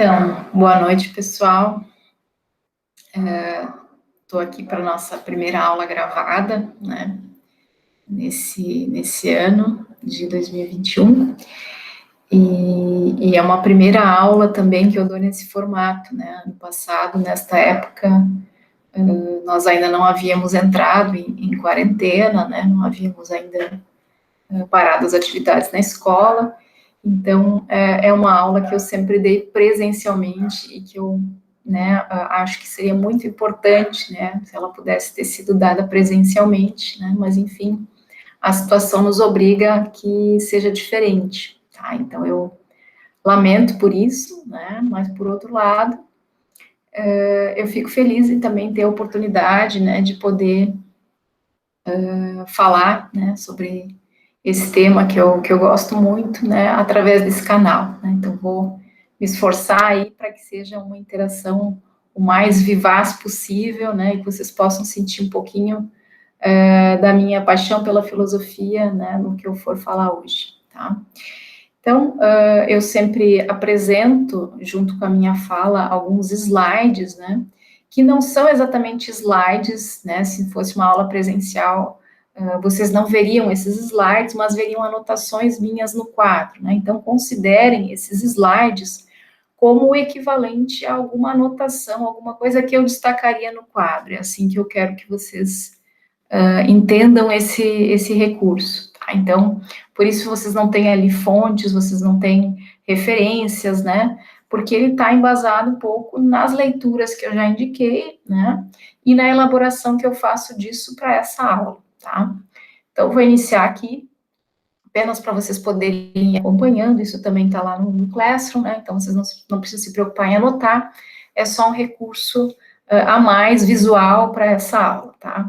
Então, boa noite, pessoal. Estou aqui para a nossa primeira aula gravada, né, nesse ano de 2021. E é uma primeira aula também que eu dou nesse formato, né? Ano passado, nesta época, nós ainda não havíamos entrado em quarentena, né? Não havíamos ainda parado as atividades na escola. Então, é uma aula que eu sempre dei presencialmente e que eu, né, acho que seria muito importante, né, se ela pudesse ter sido dada presencialmente, né, mas, enfim, a situação nos obriga a que seja diferente, tá? Então, eu lamento por isso, né, mas, por outro lado, eu fico feliz em também ter a oportunidade, né, de poder falar, né, sobre esse tema que eu gosto muito, né, através desse canal, né, então vou me esforçar aí para que seja uma interação o mais vivaz possível, né, e que vocês possam sentir um pouquinho da minha paixão pela filosofia, né, no que eu for falar hoje, tá? Então, eu sempre apresento, junto com a minha fala, alguns slides, né, que não são exatamente slides, né, se fosse uma aula presencial, vocês não veriam esses slides, mas veriam anotações minhas no quadro, né, então considerem esses slides como o equivalente a alguma anotação, alguma coisa que eu destacaria no quadro, é assim que eu quero que vocês entendam esse recurso, tá? Então, por isso vocês não têm ali fontes, vocês não têm referências, né? Porque ele está embasado um pouco nas leituras que eu já indiquei, né? E na elaboração que eu faço disso para essa aula, tá? Então, vou iniciar aqui, apenas para vocês poderem ir acompanhando, isso também está lá no Classroom, né? Então, vocês não precisam se preocupar em anotar, é só um recurso a mais visual para essa aula, tá?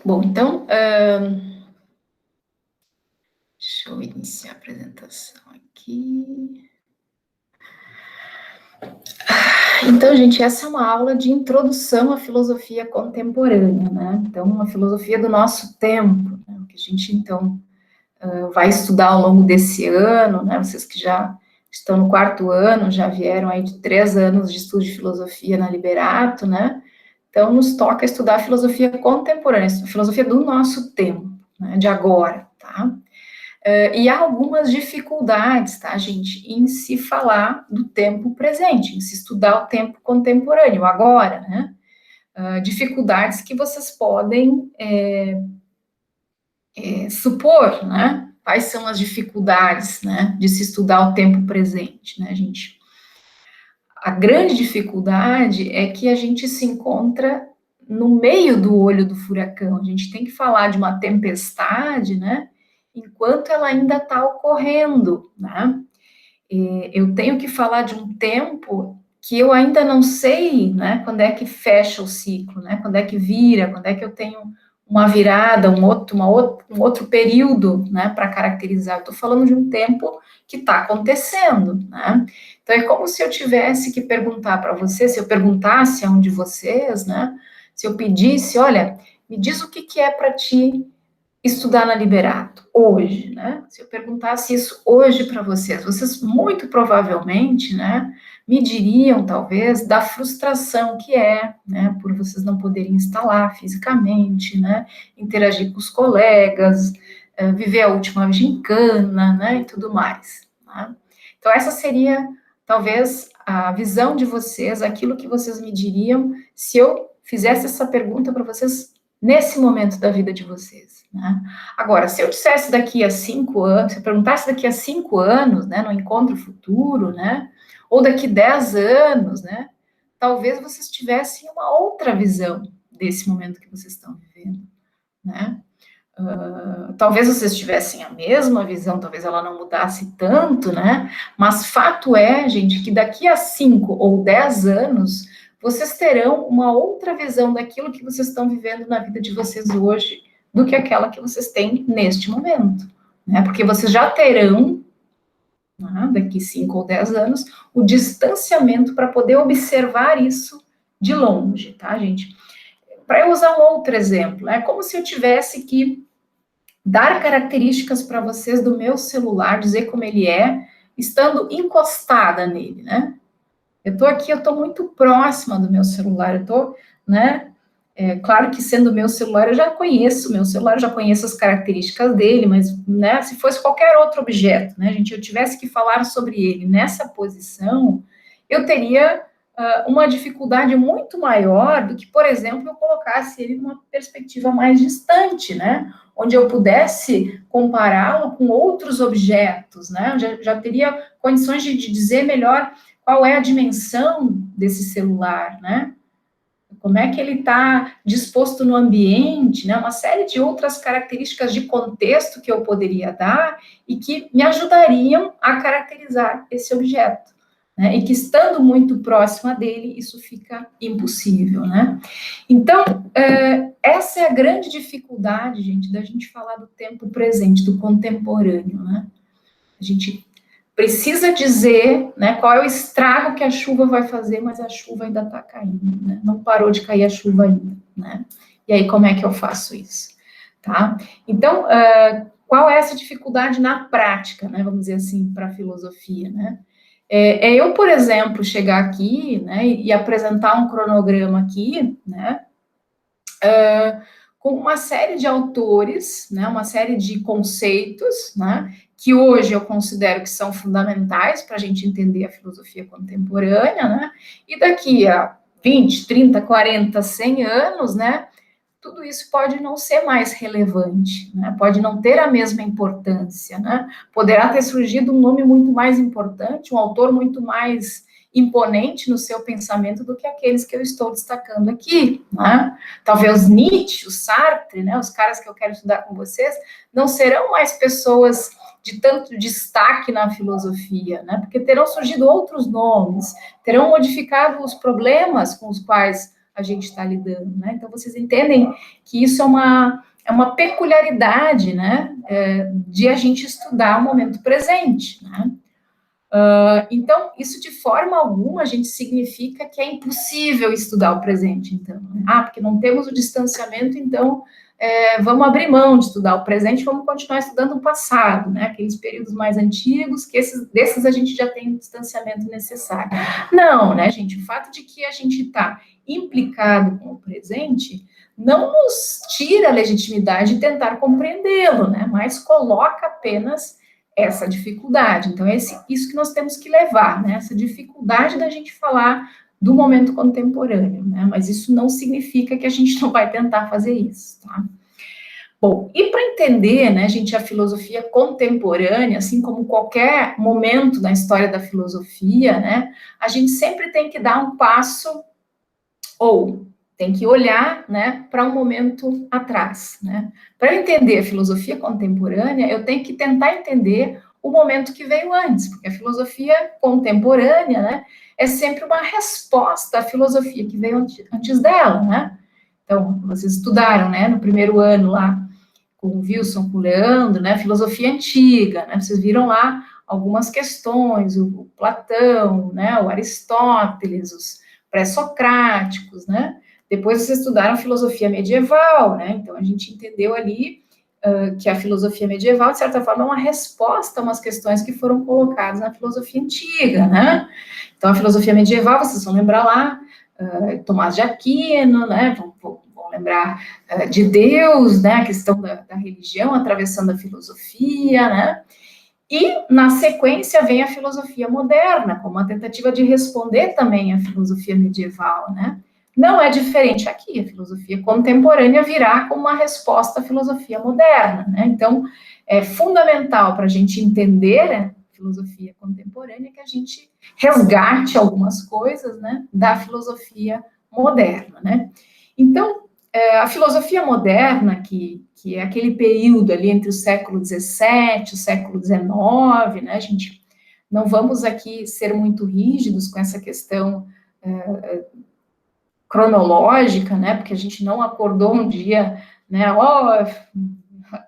Bom, então, deixa eu iniciar a apresentação aqui. Então, gente, essa é uma aula de introdução à filosofia contemporânea, né? Então, a filosofia do nosso tempo, né? Que a gente, então, vai estudar ao longo desse ano, né? Vocês que já estão no quarto ano, já vieram aí de 3 anos de estudo de filosofia na Liberato, né? Então, nos toca estudar a filosofia contemporânea, a filosofia do nosso tempo, né? De agora, tá? E há algumas dificuldades, tá, gente, em se falar do tempo presente, em se estudar o tempo contemporâneo, agora, né? Dificuldades que vocês podem supor, né? Quais são as dificuldades, né, de se estudar o tempo presente, né, gente? A grande dificuldade é que a gente se encontra no meio do olho do furacão. A gente tem que falar de uma tempestade, né? Enquanto ela ainda está ocorrendo, né? Eu tenho que falar de um tempo que eu ainda não sei, né? Quando é que fecha o ciclo, né? Quando é que vira, quando é que eu tenho uma virada, um outro período, né? Para caracterizar. Estou falando de um tempo que está acontecendo, né? Então, é como se eu tivesse que perguntar para você, se eu perguntasse a um de vocês, né? Se eu pedisse, olha, me diz o que é para ti estudar na Liberato hoje, né? Se eu perguntasse isso hoje para vocês muito provavelmente, né, me diriam talvez da frustração que é, né, por vocês não poderem instalar fisicamente, né, interagir com os colegas, viver a última gincana, né, e tudo mais, né? Então essa seria talvez a visão de vocês, aquilo que vocês me diriam se eu fizesse essa pergunta para vocês nesse momento da vida de vocês, né? Agora, se eu dissesse daqui a 5 anos, se eu perguntasse daqui a 5 anos, né, no encontro futuro, né, ou daqui 10 anos, né, talvez vocês tivessem uma outra visão desse momento que vocês estão vivendo, né? Talvez vocês tivessem a mesma visão, talvez ela não mudasse tanto, né? Mas fato é, gente, que daqui a 5 ou 10 anos, vocês terão uma outra visão daquilo que vocês estão vivendo na vida de vocês hoje, do que aquela que vocês têm neste momento, né? Porque vocês já terão, né, daqui 5 ou 10 anos, o distanciamento para poder observar isso de longe, tá, gente? Para eu usar um outro exemplo, é como se eu tivesse que dar características para vocês do meu celular, dizer como ele é, estando encostada nele, né? Eu estou aqui, eu estou muito próxima do meu celular, eu estou, né? Claro que sendo meu celular, eu já conheço o meu celular, eu já conheço as características dele, mas, né, se fosse qualquer outro objeto, né, gente, eu tivesse que falar sobre ele nessa posição, eu teria uma dificuldade muito maior do que, por exemplo, eu colocasse ele numa perspectiva mais distante, né, onde eu pudesse compará-lo com outros objetos, né, eu já teria condições de dizer melhor qual é a dimensão desse celular, né, como é que ele está disposto no ambiente, né? Uma série de outras características de contexto que eu poderia dar e que me ajudariam a caracterizar esse objeto, né? E que estando muito próxima dele, isso fica impossível, né? Então, essa é a grande dificuldade, gente, da gente falar do tempo presente, do contemporâneo, né? A gente precisa dizer, né, qual é o estrago que a chuva vai fazer, mas a chuva ainda está caindo, né? Não parou de cair a chuva ainda, né? E aí, como é que eu faço isso? Tá? Então, qual é essa dificuldade na prática, né? Vamos dizer assim, para a filosofia, né? Eu, por exemplo, chegar aqui, né, e apresentar um cronograma aqui, né, com uma série de autores, né, uma série de conceitos, né, que hoje eu considero que são fundamentais para a gente entender a filosofia contemporânea, né, e daqui a 20, 30, 40, 100 anos, né, tudo isso pode não ser mais relevante, né, pode não ter a mesma importância, né, poderá ter surgido um nome muito mais importante, um autor muito mais imponente no seu pensamento do que aqueles que eu estou destacando aqui, né? Talvez Nietzsche, o Sartre, né, os caras que eu quero estudar com vocês, não serão mais pessoas de tanto destaque na filosofia, né? Porque terão surgido outros nomes, terão modificado os problemas com os quais a gente está lidando, né? Então, vocês entendem que isso é uma peculiaridade, né, de a gente estudar o momento presente, né? Então, isso de forma alguma, a gente significa que é impossível estudar o presente, então. Né? Porque não temos o distanciamento, então vamos abrir mão de estudar o presente, vamos continuar estudando o passado, né? Aqueles períodos mais antigos, que desses a gente já tem o distanciamento necessário. Não, né, gente? O fato de que a gente está implicado com o presente não nos tira a legitimidade de tentar compreendê-lo, né? Mas coloca apenas essa dificuldade. Então, é isso que nós temos que levar, né? Essa dificuldade da gente falar do momento contemporâneo, né? Mas isso não significa que a gente não vai tentar fazer isso, tá? Bom, e para entender, né, gente, a filosofia contemporânea, assim como qualquer momento na história da filosofia, né, a gente sempre tem que dar um passo ou tem que olhar, né, para um momento atrás, né? Para eu entender a filosofia contemporânea, eu tenho que tentar entender o momento que veio antes, porque a filosofia contemporânea, né, é sempre uma resposta à filosofia que veio antes dela, né? Então, vocês estudaram, né, no primeiro ano lá, com o Wilson, com o Leandro, né, filosofia antiga, né? Vocês viram lá algumas questões, o Platão, né, o Aristóteles, os pré-socráticos, né? Depois vocês estudaram filosofia medieval, né? Então a gente entendeu ali que a filosofia medieval, de certa forma, é uma resposta a umas questões que foram colocadas na filosofia antiga, né? Então a filosofia medieval, vocês vão lembrar lá, Tomás de Aquino, né? Vão lembrar de Deus, né? A questão da religião atravessando a filosofia, né? E, na sequência, vem a filosofia moderna, como uma tentativa de responder também à filosofia medieval, né? Não é diferente aqui, a filosofia contemporânea virá como uma resposta à filosofia moderna, né? Então, é fundamental para a gente entender a filosofia contemporânea que a gente resgate algumas coisas, né, da filosofia moderna, né? Então, a filosofia moderna, que é aquele período ali entre o século XVII, o século XIX, né, gente, não vamos aqui ser muito rígidos com essa questão cronológica, né, porque a gente não acordou um dia, né,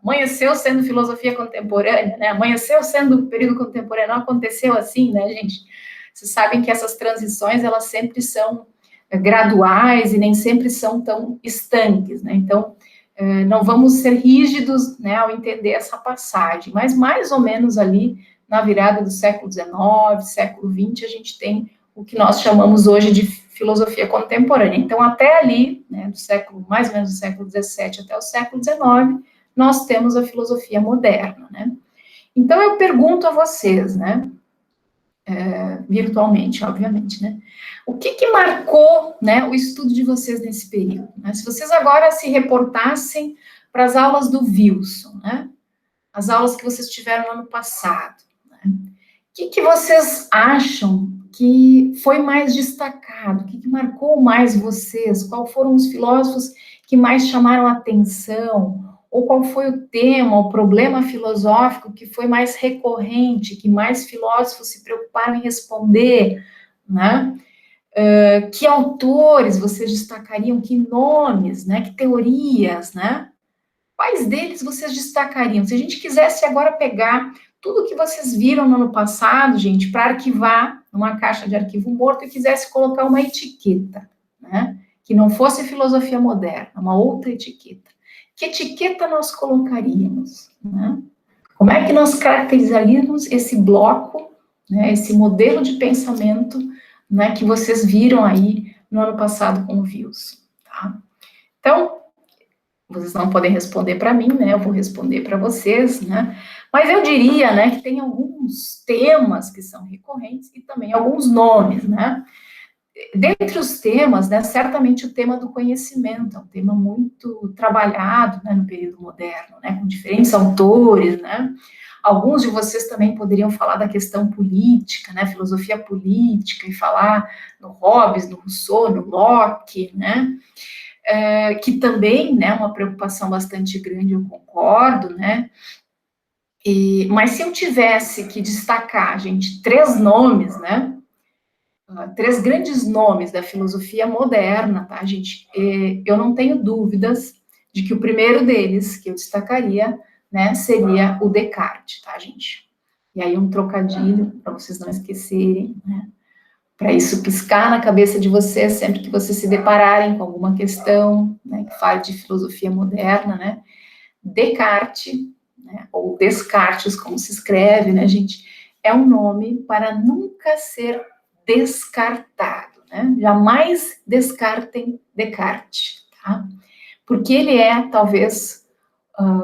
amanheceu sendo filosofia contemporânea, né, amanheceu sendo período contemporâneo, não aconteceu assim, né, gente, vocês sabem que essas transições, elas sempre são graduais e nem sempre são tão estanques, né? Então, não vamos ser rígidos, né, ao entender essa passagem, mas mais ou menos ali na virada do século XIX, século XX, a gente tem o que nós chamamos hoje de filosofia contemporânea. Então, até ali, né, do século, mais ou menos do século XVII até o século XIX, nós temos a filosofia moderna, né? Então, eu pergunto a vocês, né, virtualmente, obviamente, né, o que marcou, né, o estudo de vocês nesse período? Né? Se vocês agora se reportassem para as aulas do Wilson, né, as aulas que vocês tiveram no ano passado, né, o que vocês acham que foi mais destacado? O que marcou mais vocês? Quais foram os filósofos que mais chamaram a atenção? Ou qual foi o tema, o problema filosófico que foi mais recorrente, que mais filósofos se preocuparam em responder, né? Que autores vocês destacariam, que nomes, né? Que teorias, né? Quais deles vocês destacariam? Se a gente quisesse agora pegar tudo que vocês viram no ano passado, gente, para arquivar numa caixa de arquivo morto e quisesse colocar uma etiqueta, né? Que não fosse filosofia moderna, uma outra etiqueta. Que etiqueta nós colocaríamos, né? Como é que nós caracterizaríamos esse bloco, né, esse modelo de pensamento, né, que vocês viram aí no ano passado com o Wilson, tá? Então, vocês não podem responder para mim, né, eu vou responder para vocês, né, mas eu diria, né, que tem alguns temas que são recorrentes e também alguns nomes, né. Dentre os temas, né, certamente o tema do conhecimento é um tema muito trabalhado, né, no período moderno, né, com diferentes autores, né. Alguns de vocês também poderiam falar da questão política, né, filosofia política, e falar no Hobbes, no Rousseau, no Locke, né, que também, né, é uma preocupação bastante grande, eu concordo, né. Mas se eu tivesse que destacar, gente, três nomes, né, três grandes nomes da filosofia moderna, tá, gente? Eu não tenho dúvidas de que o primeiro deles, que eu destacaria, né, seria o Descartes, tá, gente? E aí um trocadilho, para vocês não esquecerem, né? Para isso piscar na cabeça de vocês sempre que vocês se depararem com alguma questão, né, que fale de filosofia moderna, né? Descartes, né, ou Descartes, como se escreve, né, gente? É um nome para nunca ser descartado, né? Jamais descartem Descartes, tá? Porque ele é, talvez,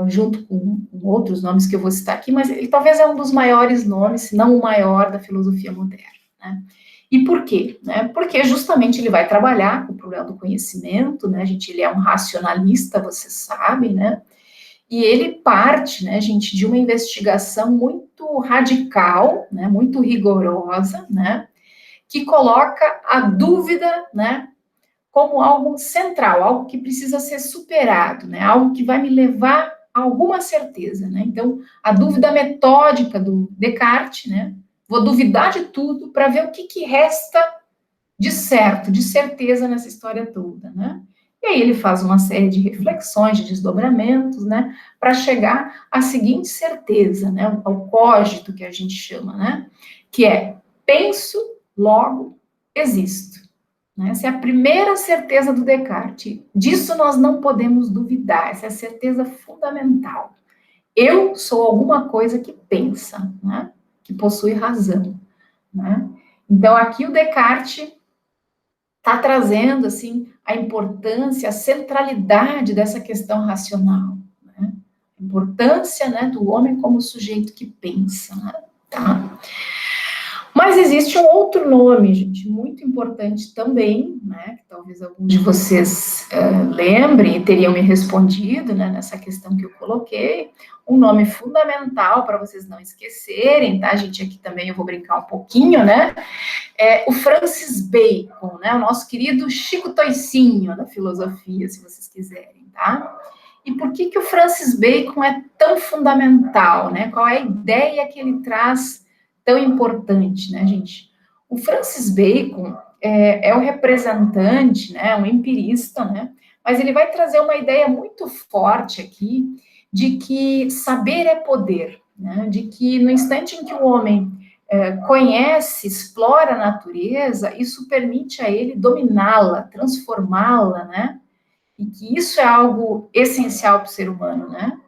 junto com outros nomes que eu vou citar aqui, mas ele talvez é um dos maiores nomes, se não o maior da filosofia moderna, né? E por quê? Né? Porque justamente ele vai trabalhar com o problema do conhecimento, né, gente? Ele é um racionalista, vocês sabem, né? E ele parte, né, gente, de uma investigação muito radical, né, muito rigorosa, né, que coloca a dúvida, né, como algo central, algo que precisa ser superado, né, algo que vai me levar a alguma certeza, né. Então, a dúvida metódica do Descartes, né, vou duvidar de tudo para ver o que resta de certo, de certeza nessa história toda, né. E aí ele faz uma série de reflexões, de desdobramentos, né, para chegar à seguinte certeza, né, ao cogito que a gente chama, né, que é penso, logo existo. Né? Essa é a primeira certeza do Descartes. Disso nós não podemos duvidar, essa é a certeza fundamental. Eu sou alguma coisa que pensa, né, que possui razão. Né? Então, aqui o Descartes está trazendo, assim, a importância, a centralidade dessa questão racional, né? A importância, né, do homem como sujeito que pensa, né? Tá? Mas existe um outro nome, gente, muito importante também, né, que talvez alguns de vocês lembrem e teriam me respondido, né, nessa questão que eu coloquei, um nome fundamental para vocês não esquecerem, tá, gente, aqui também eu vou brincar um pouquinho, né, é o Francis Bacon, né, o nosso querido Chico Toicinho da filosofia, se vocês quiserem, tá? E por que o Francis Bacon é tão fundamental, né? Qual é a ideia que ele traz tão importante, né, gente? O Francis Bacon é o representante, né, um empirista, né, mas ele vai trazer uma ideia muito forte aqui de que saber é poder, né, de que no instante em que o homem conhece, explora a natureza, isso permite a ele dominá-la, transformá-la, né? E que isso é algo essencial para o ser humano, né?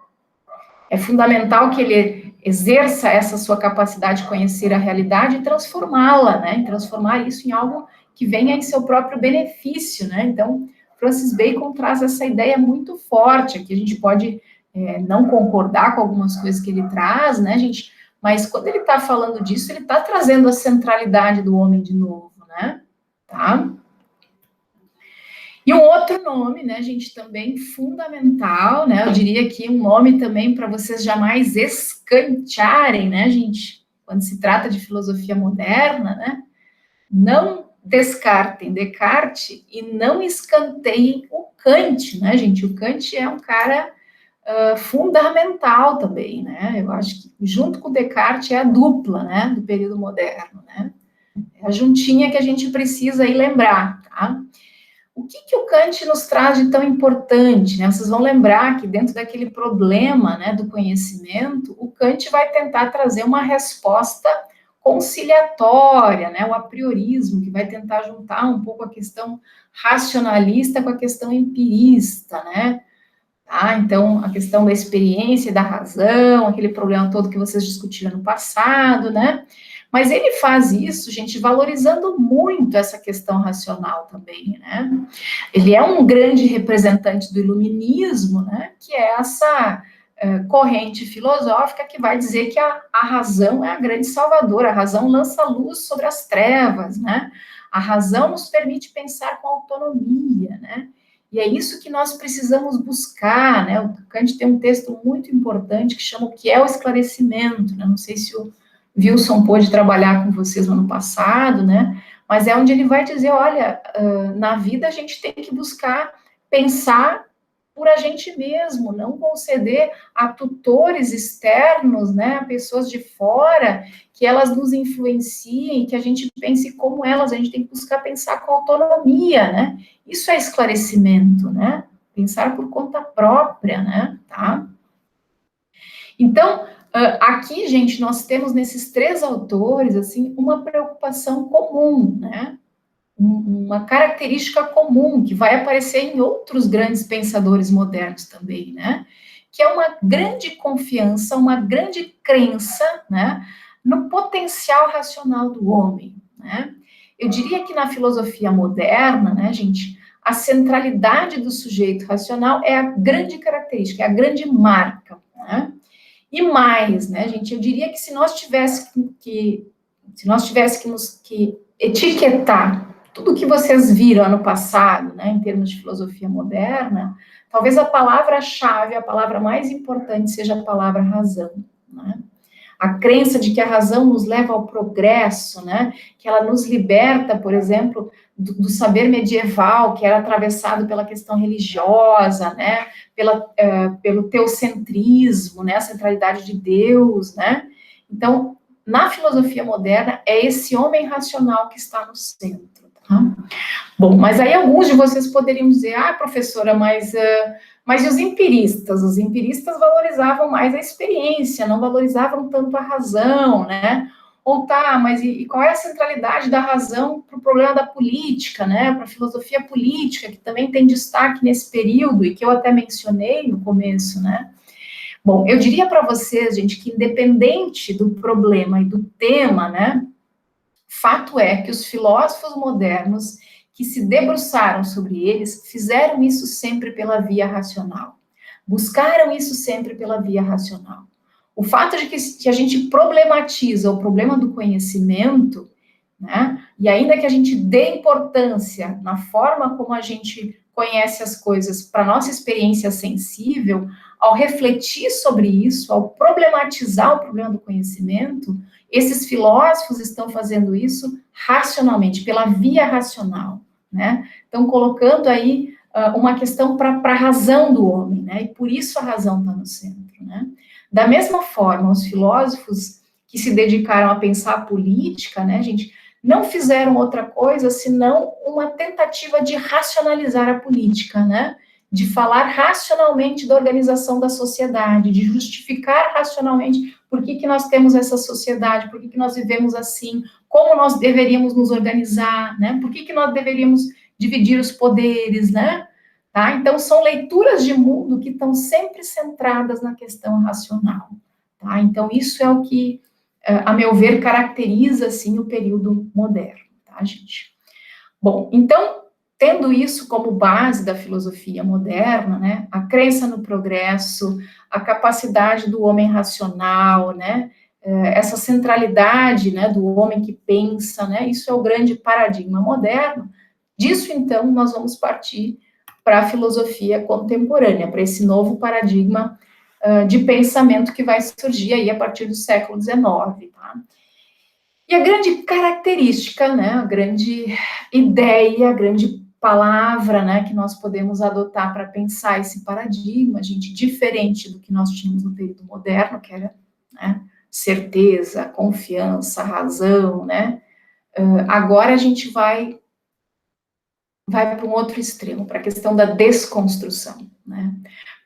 É fundamental que ele exerça essa sua capacidade de conhecer a realidade e transformá-la, né? E transformar isso em algo que venha em seu próprio benefício, né? Então, Francis Bacon traz essa ideia muito forte, que a gente pode não concordar com algumas coisas que ele traz, né, gente? Mas quando ele está falando disso, ele está trazendo a centralidade do homem de novo, né? Tá? E um outro nome, né, gente, também fundamental, né? Eu diria que um nome também para vocês jamais escantearem, né, gente? Quando se trata de filosofia moderna, né? Não descartem Descartes e não escanteiem o Kant, né, gente? O Kant é um cara fundamental também, né? Eu acho que junto com Descartes é a dupla, né, do período moderno, né? É a juntinha que a gente precisa aí lembrar, tá? O que o Kant nos traz de tão importante, né? Vocês vão lembrar que dentro daquele problema, né, do conhecimento, o Kant vai tentar trazer uma resposta conciliatória, né, o apriorismo, que vai tentar juntar um pouco a questão racionalista com a questão empirista, né? Tá? Então, a questão da experiência e da razão, aquele problema todo que vocês discutiram no passado, né? Mas ele faz isso, gente, valorizando muito essa questão racional também, né? Ele é um grande representante do iluminismo, né? Que é essa corrente filosófica que vai dizer que a razão é a grande salvadora, a razão lança luz sobre as trevas, né? A razão nos permite pensar com autonomia, né? E é isso que nós precisamos buscar, né? O Kant tem um texto muito importante que chama O que é o esclarecimento, né? Não sei se o Wilson pôde trabalhar com vocês no ano passado, né? Mas é onde ele vai dizer, olha, na vida a gente tem que buscar pensar por a gente mesmo, não conceder a tutores externos, né, a pessoas de fora, que elas nos influenciem, que a gente pense como elas, a gente tem que buscar pensar com autonomia, né? Isso é esclarecimento, né? Pensar por conta própria, né? Tá? Então, aqui, gente, nós temos nesses três autores, assim, uma preocupação comum, né? Uma característica comum que vai aparecer em outros grandes pensadores modernos também, né? Que é uma grande confiança, uma grande crença, né? No potencial racional do homem, né? Eu diria que na filosofia moderna, né, gente, a centralidade do sujeito racional é a grande característica, é a grande marca, né? E mais, né, gente, eu diria que se nós tivéssemos que etiquetar tudo que vocês viram ano passado, né, em termos de filosofia moderna, talvez a palavra-chave, a palavra mais importante seja a palavra razão, né? A crença de que a razão nos leva ao progresso, né? Que ela nos liberta, por exemplo, do saber medieval, que era atravessado pela questão religiosa, né? Pelo teocentrismo, né? A centralidade de Deus, né? Então, na filosofia moderna, é esse homem racional que está no centro, tá? Bom, mas aí alguns de vocês poderiam dizer, professora, mas e os empiristas? Os empiristas valorizavam mais a experiência, não valorizavam tanto a razão, né? Ou tá, mas e qual é a centralidade da razão para o problema da política, né? Para a filosofia política, que também tem destaque nesse período, e que eu até mencionei no começo, né? Bom, eu diria para vocês, gente, que independente do problema e do tema, né? Fato é que os filósofos modernos que se debruçaram sobre eles fizeram isso sempre pela via racional. Buscaram isso sempre pela via racional. O fato de que a gente problematiza o problema do conhecimento, né? E ainda que a gente dê importância na forma como a gente conhece as coisas para nossa experiência sensível, ao refletir sobre isso, ao problematizar o problema do conhecimento, esses filósofos estão fazendo isso racionalmente, pela via racional, né? Estão colocando aí uma questão para a razão do homem, né? E por isso a razão está no centro, né? Da mesma forma, os filósofos que se dedicaram a pensar a política, né, gente, não fizeram outra coisa senão uma tentativa de racionalizar a política, né? De falar racionalmente da organização da sociedade, de justificar racionalmente por que que nós temos essa sociedade, por que que nós vivemos assim, como nós deveríamos nos organizar, né? Por que que nós deveríamos dividir os poderes, né? Tá? Então, são leituras de mundo que estão sempre centradas na questão racional, tá? Então, isso é o que, a meu ver, caracteriza, assim, o período moderno, tá, gente? Bom, então, tendo isso como base da filosofia moderna, né, a crença no progresso, a capacidade do homem racional, né, essa centralidade, né, do homem que pensa, né, isso é o grande paradigma moderno. Disso, então, nós vamos partir para a filosofia contemporânea, para esse novo paradigma de pensamento que vai surgir aí a partir do século XIX, tá? E a grande característica, né, a grande ideia, a grande palavra, né, que nós podemos adotar para pensar esse paradigma, gente, diferente do que nós tínhamos no período moderno, que era, né, certeza, confiança, razão, né, agora a gente vai para um outro extremo, para a questão da desconstrução, né?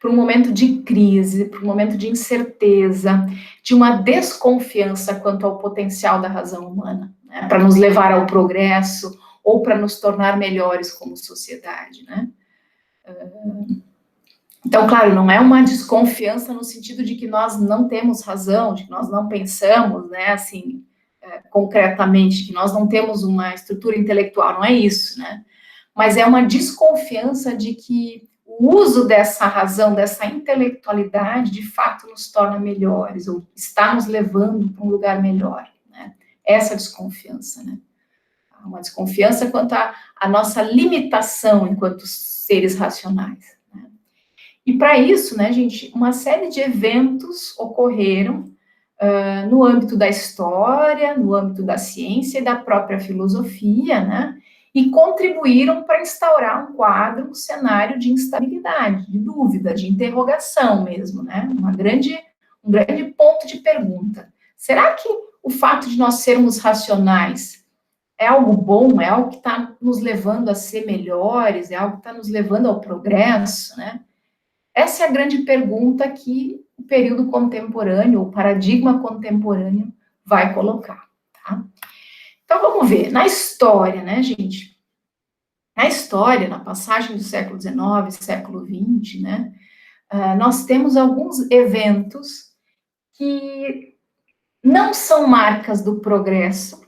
Para um momento de crise, para um momento de incerteza, de uma desconfiança quanto ao potencial da razão humana, né? Para nos levar ao progresso ou para nos tornar melhores como sociedade, né? Então, claro, não é uma desconfiança no sentido de que nós não temos razão, de que nós não pensamos, né, assim, concretamente, que nós não temos uma estrutura intelectual, não é isso, né? Mas é uma desconfiança de que o uso dessa razão, dessa intelectualidade, de fato nos torna melhores, ou está nos levando para um lugar melhor, né? Essa desconfiança, né? Uma desconfiança quanto à nossa limitação enquanto seres racionais, né? E para isso, né, gente, uma série de eventos ocorreram no âmbito da história, no âmbito da ciência e da própria filosofia, né? E contribuíram para instaurar um quadro, um cenário de instabilidade, de dúvida, de interrogação mesmo, né? Um grande ponto de pergunta. Será que o fato de nós sermos racionais é algo bom, é algo que está nos levando a ser melhores, é algo que está nos levando ao progresso, né? Essa é a grande pergunta que o período contemporâneo, o paradigma contemporâneo vai colocar, tá? Então, vamos ver, na história, né, gente? Na história, na passagem do século XIX, século XX, né, nós temos alguns eventos que não são marcas do progresso,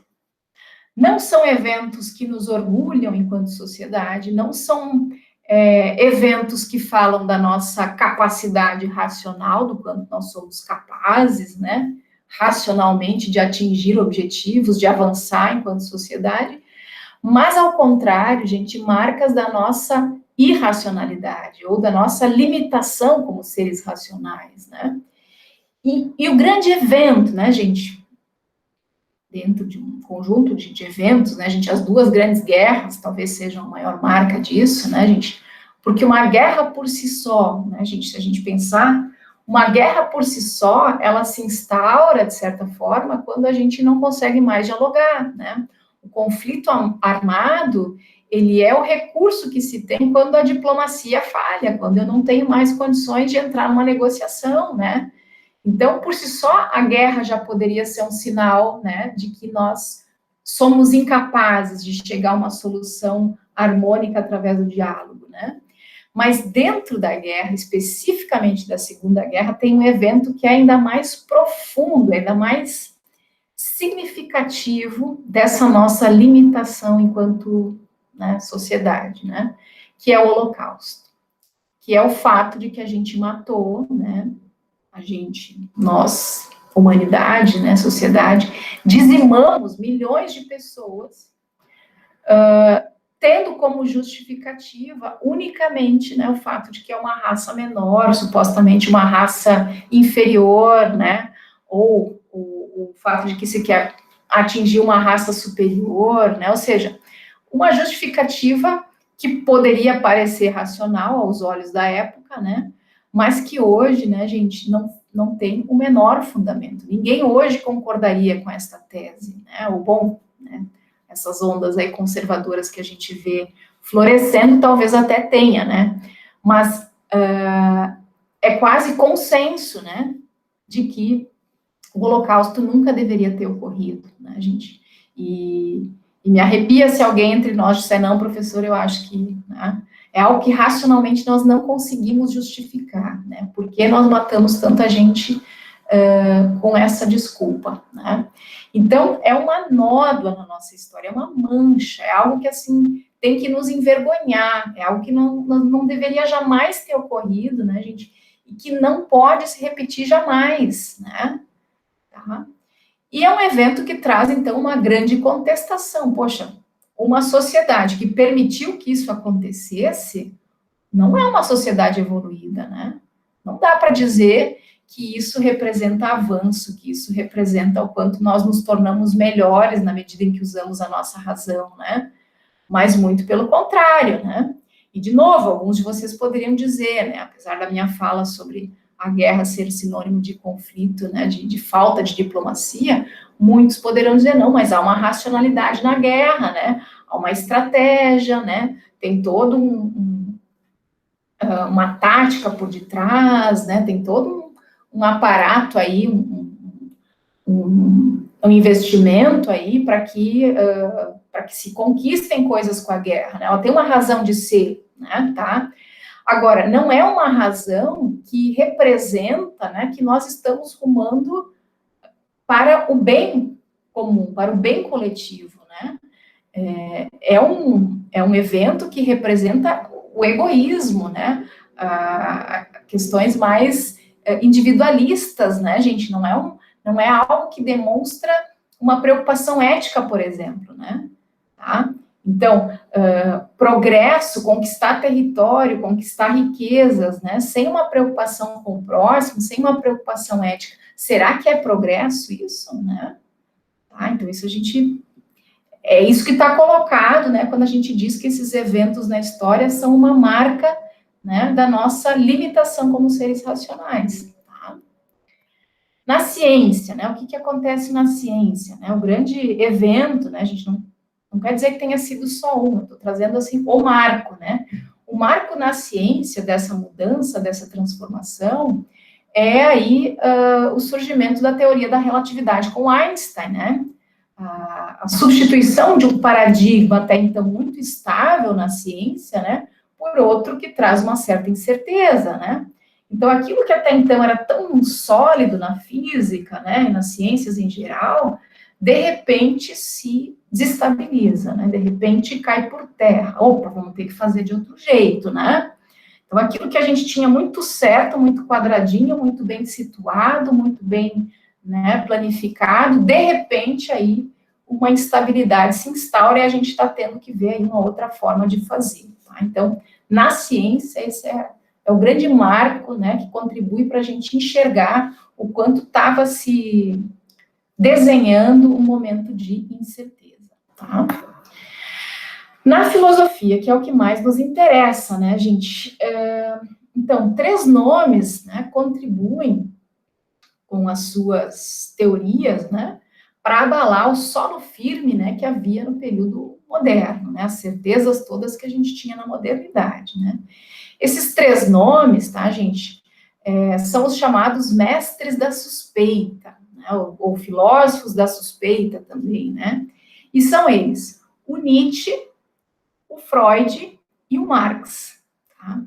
não são eventos que nos orgulham enquanto sociedade, não são eventos que falam da nossa capacidade racional, do quanto nós somos capazes, né, racionalmente, de atingir objetivos, de avançar enquanto sociedade, mas, ao contrário, gente, marcas da nossa irracionalidade, ou da nossa limitação como seres racionais, né? E o grande evento, né, gente, dentro de um conjunto de eventos, né, gente, as duas grandes guerras talvez sejam a maior marca disso, né, gente, porque uma guerra por si só, né, gente, se a gente pensar, uma guerra por si só, ela se instaura, de certa forma, quando a gente não consegue mais dialogar, né? O conflito armado, ele é o recurso que se tem quando a diplomacia falha, quando eu não tenho mais condições de entrar numa negociação, né? Então, por si só, a guerra já poderia ser um sinal, né, de que nós somos incapazes de chegar a uma solução harmônica através do diálogo, né? Mas dentro da guerra, especificamente da Segunda Guerra, tem um evento que é ainda mais profundo, ainda mais significativo dessa nossa limitação enquanto, né, sociedade, né? Que é o Holocausto, que é o fato de que a gente matou, né? Nós, humanidade, né, sociedade, dizimamos milhões de pessoas, tendo como justificativa unicamente, né, o fato de que é uma raça menor, supostamente uma raça inferior, né, ou o fato de que se quer atingir uma raça superior, né, ou seja, uma justificativa que poderia parecer racional aos olhos da época, né, mas que hoje, né, gente, não tem o menor fundamento. Ninguém hoje concordaria com esta tese, né, o bom, né, essas ondas aí conservadoras que a gente vê florescendo, talvez até tenha, né, mas é quase consenso, né, de que o Holocausto nunca deveria ter ocorrido, né, gente? E me arrepia se alguém entre nós disser, não, professor, eu acho que, né, é algo que racionalmente nós não conseguimos justificar, né? Por que nós matamos tanta gente com essa desculpa, né? Então, é uma nódoa na nossa história, é uma mancha, é algo que, assim, tem que nos envergonhar, é algo que não deveria jamais ter ocorrido, né, gente? E que não pode se repetir jamais, né? Tá? E é um evento que traz, então, uma grande contestação. Poxa, uma sociedade que permitiu que isso acontecesse não é uma sociedade evoluída, né? Não dá para dizer que isso representa avanço, que isso representa o quanto nós nos tornamos melhores na medida em que usamos a nossa razão, né? Mas muito pelo contrário, né? E, de novo, alguns de vocês poderiam dizer, né, apesar da minha fala sobre a guerra ser sinônimo de conflito, né, de falta de diplomacia, muitos poderão dizer, não, mas há uma racionalidade na guerra, né? Há uma estratégia, né? Tem todo uma tática por detrás, né? Tem todo um aparato aí, um investimento aí para que se conquistem coisas com a guerra, né? Ela tem uma razão de ser, né? Tá? Agora, não é uma razão que representa, né, que nós estamos rumando para o bem comum, para o bem coletivo, né? É um evento que representa o egoísmo, né? Questões mais individualistas, né, gente? Não é algo que demonstra uma preocupação ética, por exemplo, né? Tá? Então, progresso, conquistar território, conquistar riquezas, né? Sem uma preocupação com o próximo, sem uma preocupação ética. Será que é progresso isso, né? Tá? Então, é isso que está colocado, né? Quando a gente diz que esses eventos na história são uma marca, né, da nossa limitação como seres racionais. Tá? Na ciência, né? O que acontece na ciência? Né? O grande evento, né? A gente não quer dizer que tenha sido só um, eu estou trazendo assim o marco, né? O marco na ciência dessa mudança, dessa transformação, é aí o surgimento da teoria da relatividade com Einstein, né? A substituição de um paradigma até então muito estável na ciência, né? Por outro que traz uma certa incerteza, né? Então, aquilo que até então era tão sólido na física, né, e nas ciências em geral, de repente se desestabiliza, né? De repente cai por terra. Opa, vamos ter que fazer de outro jeito, né? Então, aquilo que a gente tinha muito certo, muito quadradinho, muito bem situado, muito bem, né, planificado, de repente aí uma instabilidade se instaura e a gente está tendo que ver aí uma outra forma de fazer. Tá? Então, na ciência, esse é o grande marco, né, que contribui para a gente enxergar o quanto estava se desenhando um momento de incerteza. Tá? Na filosofia, que é o que mais nos interessa, né, gente? Então, 3 nomes, né, contribuem com as suas teorias, né, para abalar o solo firme, né, que havia no período moderno, né, as certezas todas que a gente tinha na modernidade, né. Esses 3 nomes, tá, gente, são os chamados mestres da suspeita, né, ou filósofos da suspeita também, né, e são eles, o Nietzsche, o Freud e o Marx. Tá?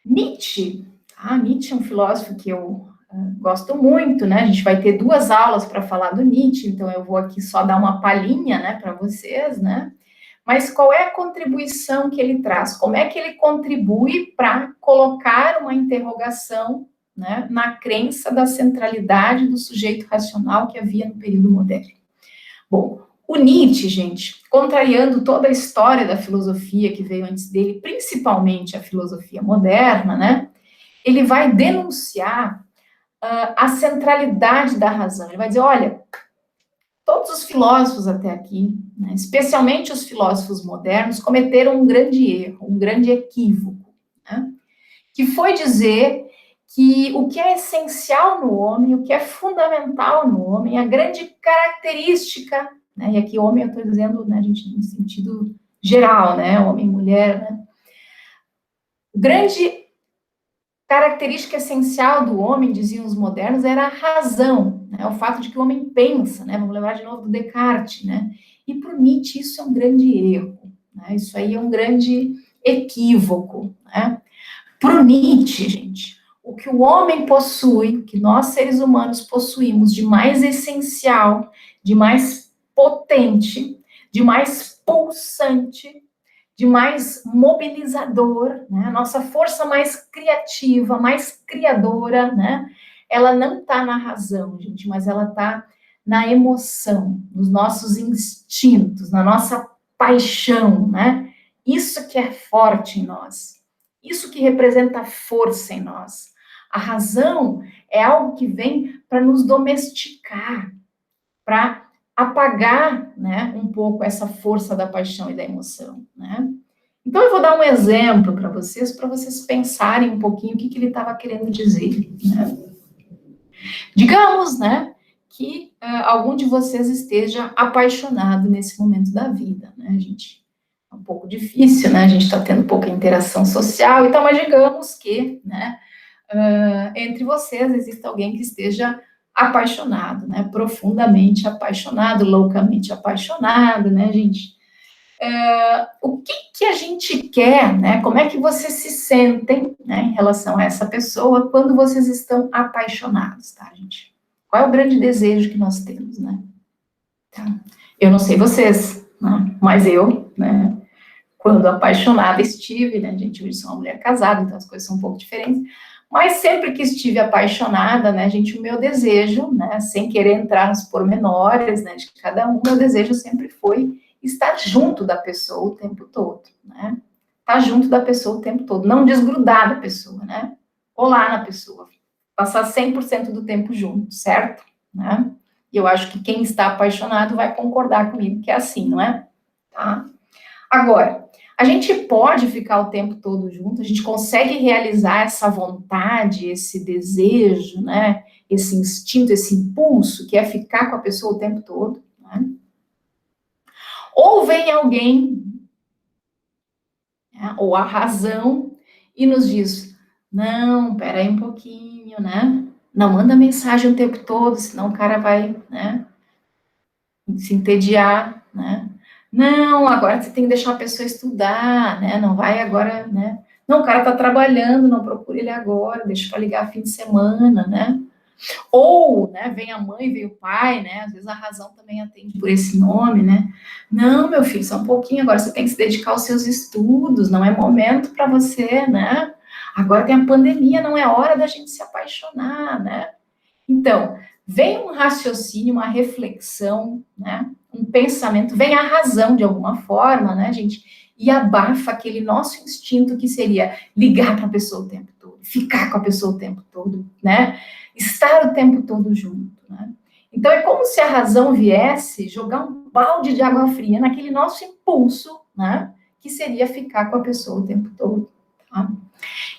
Nietzsche é um filósofo que eu gosto muito, né? A gente vai ter 2 aulas para falar do Nietzsche, então eu vou aqui só dar uma palhinha, né, para vocês, né? Mas qual é a contribuição que ele traz? Como é que ele contribui para colocar uma interrogação, né, na crença da centralidade do sujeito racional que havia no período moderno? Bom, o Nietzsche, gente, contrariando toda a história da filosofia que veio antes dele, principalmente a filosofia moderna, né? Ele vai denunciar a centralidade da razão. Ele vai dizer, olha, todos os filósofos até aqui, né, especialmente os filósofos modernos, cometeram um grande erro, um grande equívoco, né? Que foi dizer que o que é essencial no homem, o que é fundamental no homem, a grande característica, né, e aqui homem eu estou dizendo, né, gente, no sentido geral, né, homem e mulher, né, grande característica essencial do homem, diziam os modernos, era a razão. né, o fato de que o homem pensa, né, vamos lembrar de novo do Descartes, né, e para o Nietzsche isso é um grande erro, né, isso aí é um grande equívoco, né. Para o Nietzsche, gente, o que o homem possui, o que nós seres humanos possuímos de mais essencial, de mais potente, de mais pulsante, de mais mobilizador, né? A nossa força mais criativa, mais criadora, né? Ela não está na razão, gente, mas ela está na emoção, nos nossos instintos, na nossa paixão, né? Isso que é forte em nós, isso que representa força em nós. A razão é algo que vem para nos domesticar, para apagar, né, um pouco essa força da paixão e da emoção, né? Então eu vou dar um exemplo para vocês pensarem um pouquinho o que ele estava querendo dizer, né? Digamos, né, que algum de vocês esteja apaixonado nesse momento da vida, né, gente? É um pouco difícil, né? A gente está tendo pouca interação social e tal, mas digamos que, né, entre vocês existe alguém que esteja apaixonado, né? Profundamente apaixonado, loucamente apaixonado, né, gente? O que a gente quer, né? Como é que vocês se sentem, né, em relação a essa pessoa quando vocês estão apaixonados, tá, gente? Qual é o grande desejo que nós temos, né? Tá? Eu não sei vocês, né? Mas eu, né, quando apaixonada estive, né, gente, hoje sou uma mulher casada, então as coisas são um pouco diferentes, mas sempre que estive apaixonada, né, gente, o meu desejo, né, sem querer entrar nos pormenores, né, de cada um, meu desejo sempre foi estar junto da pessoa o tempo todo, né, estar junto da pessoa o tempo todo, não desgrudar da pessoa, né, colar na pessoa, passar 100% do tempo junto, certo? Né? E eu acho que quem está apaixonado vai concordar comigo que é assim, não é? Tá? Agora, a gente pode ficar o tempo todo junto, a gente consegue realizar essa vontade, esse desejo, né? Esse instinto, esse impulso, que é ficar com a pessoa o tempo todo, né? Ou vem alguém, né, ou a razão, e nos diz, não, peraí um pouquinho, né? Não manda mensagem o tempo todo, senão o cara vai, né, se entediar, né? Não, agora você tem que deixar a pessoa estudar, né? Não vai agora, né? Não, o cara tá trabalhando, não procura ele agora, deixa para ligar fim de semana, né? Ou, né, vem a mãe, vem o pai, né? Às vezes a razão também atende por esse nome, né? Não, meu filho, só um pouquinho, agora você tem que se dedicar aos seus estudos, não é momento para você, né? Agora tem a pandemia, não é hora da gente se apaixonar, né? Então, vem um raciocínio, uma reflexão, né? Um pensamento, vem a razão de alguma forma, né, gente? E abafa aquele nosso instinto que seria ligar para a pessoa o tempo todo, ficar com a pessoa o tempo todo, né? Estar o tempo todo junto, né? Então, é como se a razão viesse jogar um balde de água fria naquele nosso impulso, né? Que seria ficar com a pessoa o tempo todo, tá?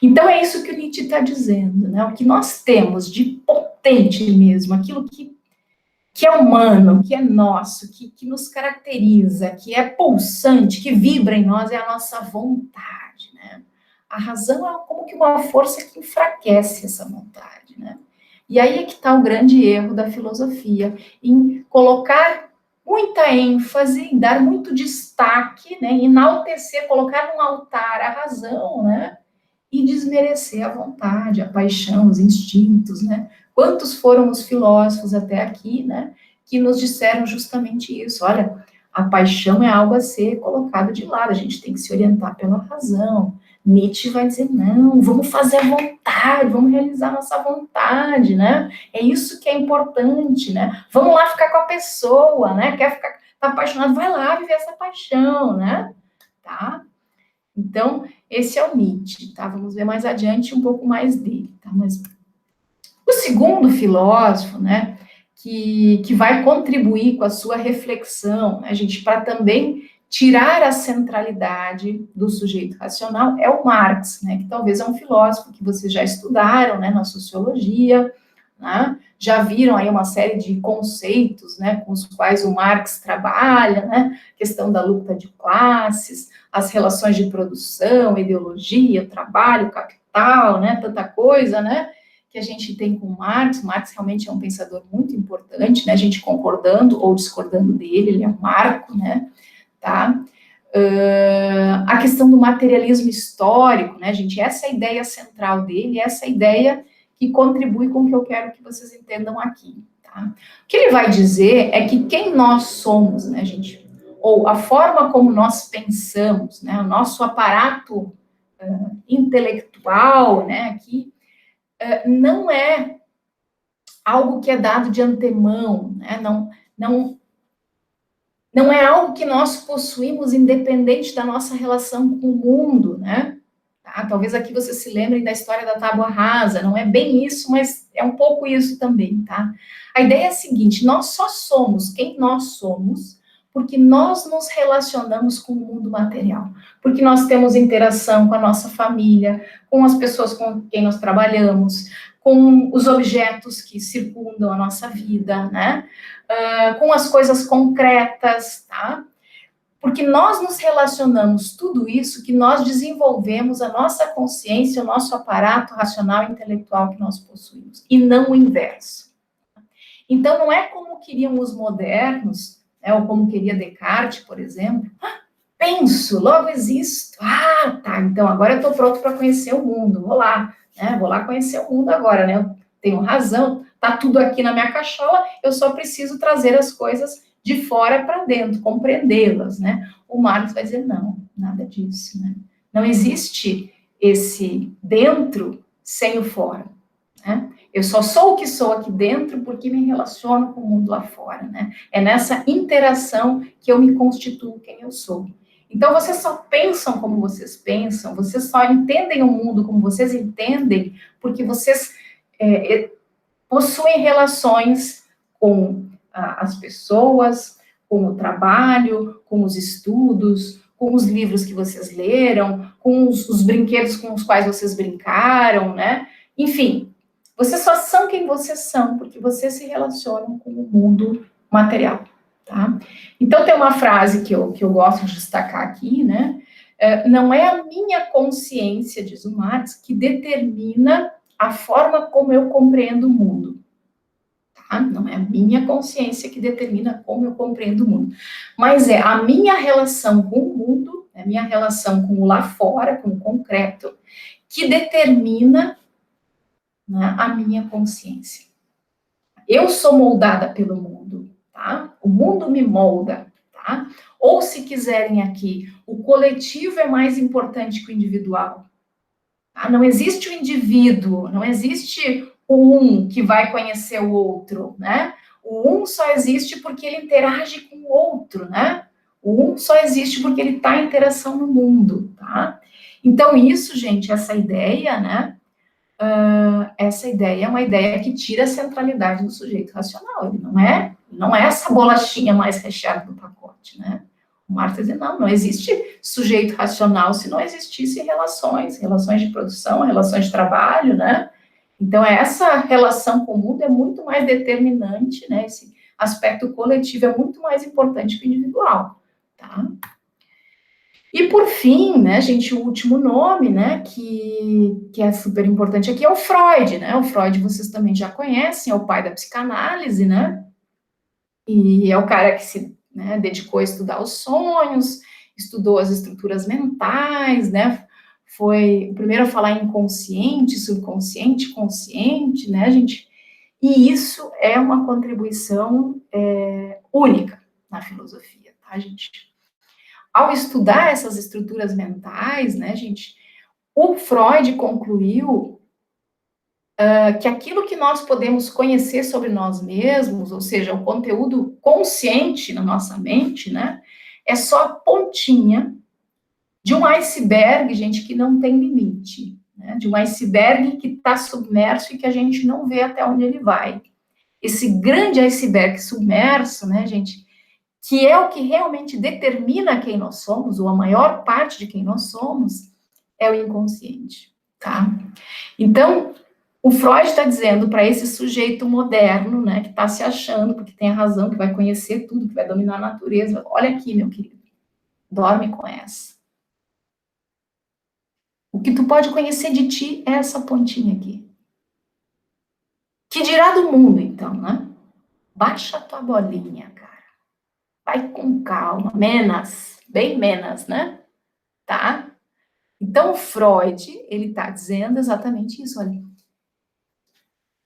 Então, é isso que o Nietzsche está dizendo, né? O que nós temos de potente mesmo, aquilo que é humano, que é nosso, que nos caracteriza, que é pulsante, que vibra em nós, é a nossa vontade, né? A razão é como que uma força que enfraquece essa vontade, né? E aí é que está o grande erro da filosofia, em colocar muita ênfase, em dar muito destaque, né? Enaltecer, colocar num altar a razão, né? E desmerecer a vontade, a paixão, os instintos, né? Quantos foram os filósofos até aqui, né, que nos disseram justamente isso? Olha, a paixão é algo a ser colocado de lado, a gente tem que se orientar pela razão. Nietzsche vai dizer, não, vamos fazer a vontade, vamos realizar a nossa vontade, né? É isso que é importante, né? Vamos lá ficar com a pessoa, né? Quer ficar, tá apaixonado, vai lá viver essa paixão, né? Tá? Então, esse é o Nietzsche, tá? Vamos ver mais adiante um pouco mais dele, tá? Mas o segundo filósofo, né, que vai contribuir com a sua reflexão, né, gente, para também tirar a centralidade do sujeito racional, é o Marx, né, que talvez é um filósofo que vocês já estudaram, né, na sociologia, né, já viram aí uma série de conceitos, né, com os quais o Marx trabalha, né, questão da luta de classes, as relações de produção, ideologia, trabalho, capital, né, tanta coisa, né, que a gente tem com Marx. Marx realmente é um pensador muito importante, né? A gente concordando ou discordando dele, ele é um marco, né? Tá? A questão do materialismo histórico, né, gente? Essa é a ideia central dele, essa é a ideia que contribui com o que eu quero que vocês entendam aqui, tá? O que ele vai dizer é que quem nós somos, né, gente? Ou a forma como nós pensamos, né? O nosso aparato intelectual, né? Aqui, não é algo que é dado de antemão, né? Não é algo que nós possuímos independente da nossa relação com o mundo, né? Tá? Talvez aqui você se lembre da história da tábua rasa, não é bem isso, mas é um pouco isso também, tá? A ideia é a seguinte: nós só somos quem nós somos porque nós nos relacionamos com o mundo material, porque nós temos interação com a nossa família, com as pessoas com quem nós trabalhamos, com os objetos que circundam a nossa vida, né? Com as coisas concretas, tá? Porque nós nos relacionamos, tudo isso, que nós desenvolvemos a nossa consciência, o nosso aparato racional e intelectual que nós possuímos, e não o inverso. Então, não é como queriam os modernos, né, ou como queria Descartes, por exemplo. Penso, logo existo. Ah, tá, então agora eu estou pronto para conhecer o mundo, vou lá, né, vou lá conhecer o mundo agora, né, eu tenho razão, tá tudo aqui na minha cachola, eu só preciso trazer as coisas de fora para dentro, compreendê-las, né. O Marx vai dizer, não, nada disso, né, não existe esse dentro sem o fora, né. Eu só sou o que sou aqui dentro porque me relaciono com o mundo lá fora, né? É nessa interação que eu me constituo quem eu sou. Então, vocês só pensam como vocês pensam, vocês só entendem o mundo como vocês entendem, porque vocês possuem relações com as pessoas, com o trabalho, com os estudos, com os livros que vocês leram, com os brinquedos com os quais vocês brincaram, né? Enfim, vocês só são quem vocês são, porque vocês se relacionam com o mundo material, tá? Então, tem uma frase que eu gosto de destacar aqui, né? Não é a minha consciência, diz o Marx, que determina a forma como eu compreendo o mundo, tá? Não é a minha consciência que determina como eu compreendo o mundo, mas é a minha relação com o mundo, a minha relação com o lá fora, com o concreto, que determina, né, a minha consciência. Eu sou moldada pelo mundo, tá? O mundo me molda, tá? Ou, se quiserem aqui, o coletivo é mais importante que o individual. Tá? Não existe o indivíduo, não existe o um que vai conhecer o outro, né? O um só existe porque ele interage com o outro, né? O um só existe porque ele está em interação no mundo, tá? Então, isso, gente, essa ideia, né? Essa ideia é uma ideia que tira a centralidade do sujeito racional. Ele não é essa bolachinha mais recheada do pacote, né? O Marx diz, não existe sujeito racional se não existisse relações de produção, relações de trabalho, né? Então, essa relação com o mundo é muito mais determinante, né? Esse aspecto coletivo é muito mais importante que o individual, tá? E, por fim, né, gente, o último nome, né, que é super importante aqui é o Freud, né? O Freud vocês também já conhecem, é o pai da psicanálise, né? E é o cara que se, né, dedicou a estudar os sonhos, estudou as estruturas mentais, né? Foi o primeiro a falar em inconsciente, subconsciente, consciente, né, gente? E isso é uma contribuição única na filosofia, tá, gente? Ao estudar essas estruturas mentais, né, gente, o Freud concluiu que aquilo que nós podemos conhecer sobre nós mesmos, ou seja, o conteúdo consciente na nossa mente, né, é só a pontinha de um iceberg, gente, que não tem limite, né, de um iceberg que está submerso e que a gente não vê até onde ele vai. Esse grande iceberg submerso, né, gente, que é o que realmente determina quem nós somos, ou a maior parte de quem nós somos, é o inconsciente, tá? Então, o Freud está dizendo para esse sujeito moderno, né, que está se achando, porque tem a razão, que vai conhecer tudo, que vai dominar a natureza, olha aqui, meu querido, dorme com essa. O que tu pode conhecer de ti é essa pontinha aqui. Que dirá do mundo, então, né? Baixa a tua bolinha, cara. Vai com calma, menos, bem menos, né? Tá? Então, o Freud, ele está dizendo exatamente isso, olha.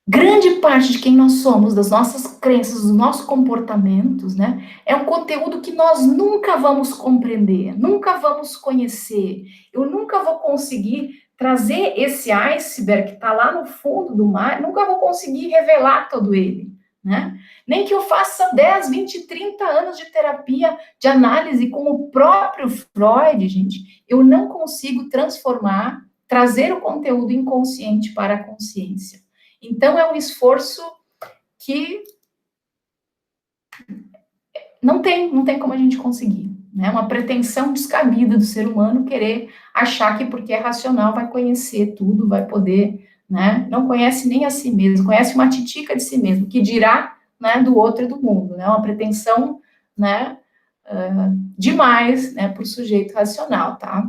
Grande parte de quem nós somos, das nossas crenças, dos nossos comportamentos, né, é um conteúdo que nós nunca vamos compreender, nunca vamos conhecer. Eu nunca vou conseguir trazer esse iceberg que está lá no fundo do mar, nunca vou conseguir revelar todo ele, né? Nem que eu faça 10, 20, 30 anos de terapia, de análise com o próprio Freud, gente, eu não consigo transformar, trazer o conteúdo inconsciente para a consciência. Então, é um esforço que não tem como a gente conseguir. É uma pretensão descabida do ser humano querer achar que porque é racional vai conhecer tudo, vai poder, né? Não conhece nem a si mesmo, conhece uma titica de si mesmo, que dirá, né, do outro e do mundo, né? Uma pretensão, né, demais, né, para o sujeito racional, tá?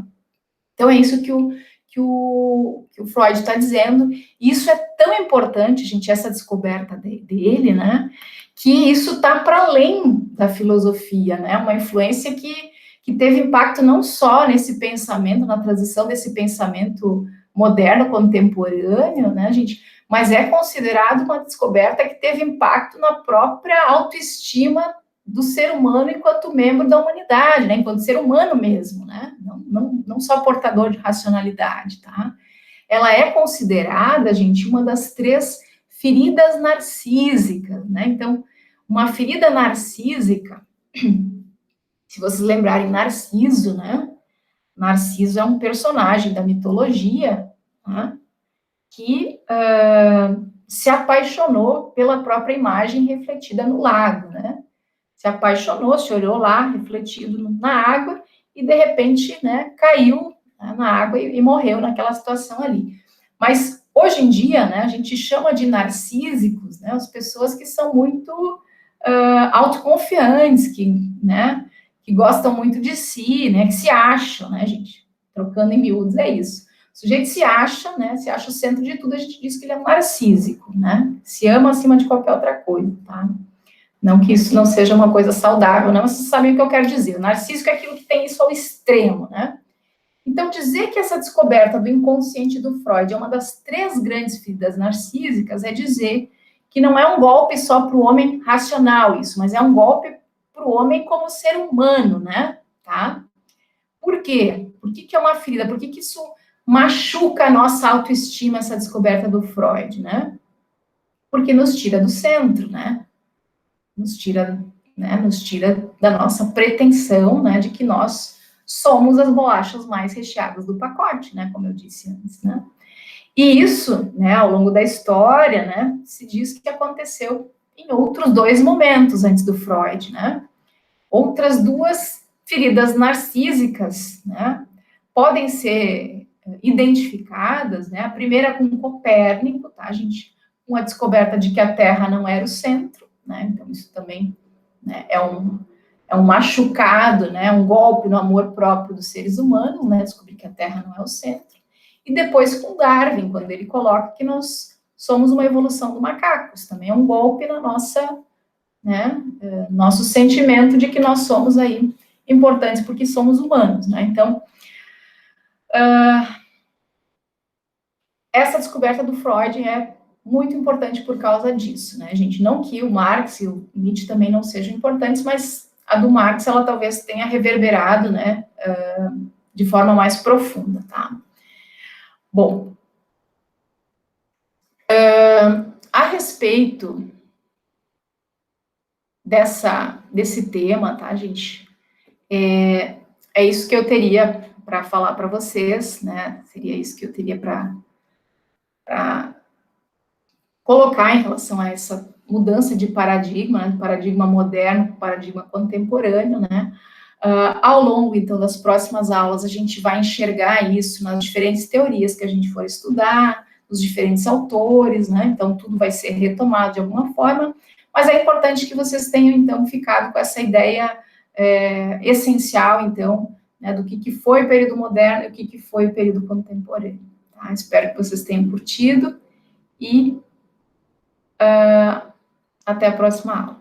Então, é isso que o Freud está dizendo. E isso é tão importante, gente, essa descoberta dele, né? Que isso está para além da filosofia, né? Uma influência que teve impacto não só nesse pensamento, na transição desse pensamento moderno, contemporâneo, né, gente? Mas é considerado uma descoberta que teve impacto na própria autoestima do ser humano enquanto membro da humanidade, né? Enquanto ser humano mesmo, né? Não só portador de racionalidade, tá? Ela é considerada, gente, uma das 3 feridas narcísicas, né? Então, uma ferida narcísica, se vocês lembrarem Narciso, né? Narciso é um personagem da mitologia, né? Que se apaixonou pela própria imagem refletida no lago, né? Se apaixonou, se olhou lá, refletido na água, e de repente, né, caiu, né, na água e morreu naquela situação ali. Mas hoje em dia, né, a gente chama de narcísicos, né, as pessoas que são muito autoconfiantes, né, que gostam muito de si, né, que se acham, né, gente, trocando em miúdos é isso. O sujeito se acha, né, se acha o centro de tudo, a gente diz que ele é um narcísico, né, se ama acima de qualquer outra coisa, tá? Não que isso não seja uma coisa saudável, não, mas vocês sabem o que eu quero dizer. O narcísico é aquilo que tem isso ao extremo, né? Então, dizer que essa descoberta do inconsciente do Freud é uma das 3 grandes feridas narcísicas é dizer que não é um golpe só para o homem racional isso, mas é um golpe para o homem como ser humano, né? Tá? Por quê? Por que é uma ferida? Por que isso machuca a nossa autoestima, essa descoberta do Freud, né? Porque nos tira do centro, né? Nos tira da nossa pretensão, né, de que nós somos as bolachas mais recheadas do pacote, né, como eu disse antes, né. E isso, né, ao longo da história, né, se diz que aconteceu em outros 2 momentos antes do Freud, né. Outras 2 feridas narcísicas, né, podem ser identificadas, né, a primeira com Copérnico, tá, gente, com a descoberta de que a Terra não era o centro, né, então isso também, né, é um machucado, né, um golpe no amor próprio dos seres humanos, né, descobrir que a Terra não é o centro. E depois com Darwin, quando ele coloca que nós somos uma evolução do macaco, isso também é um golpe na nossa, né, nosso sentimento de que nós somos aí importantes porque somos humanos, né, então, essa descoberta do Freud é muito importante por causa disso, né, gente? Não que o Marx e o Nietzsche também não sejam importantes, mas a do Marx, ela talvez tenha reverberado, né, de forma mais profunda, tá? Bom, a respeito desse tema, tá, gente? É isso que eu teria para falar para vocês, né? Seria isso que eu teria para colocar em relação a essa mudança de paradigma, né, paradigma moderno, paradigma contemporâneo, né? Ao longo, então, das próximas aulas, a gente vai enxergar isso nas diferentes teorias que a gente for estudar, os diferentes autores, né? Então, tudo vai ser retomado de alguma forma, mas é importante que vocês tenham, então, ficado com essa ideia essencial, então, né, do que foi o período moderno e o que foi o período contemporâneo. Tá? Espero que vocês tenham curtido e Até a próxima aula.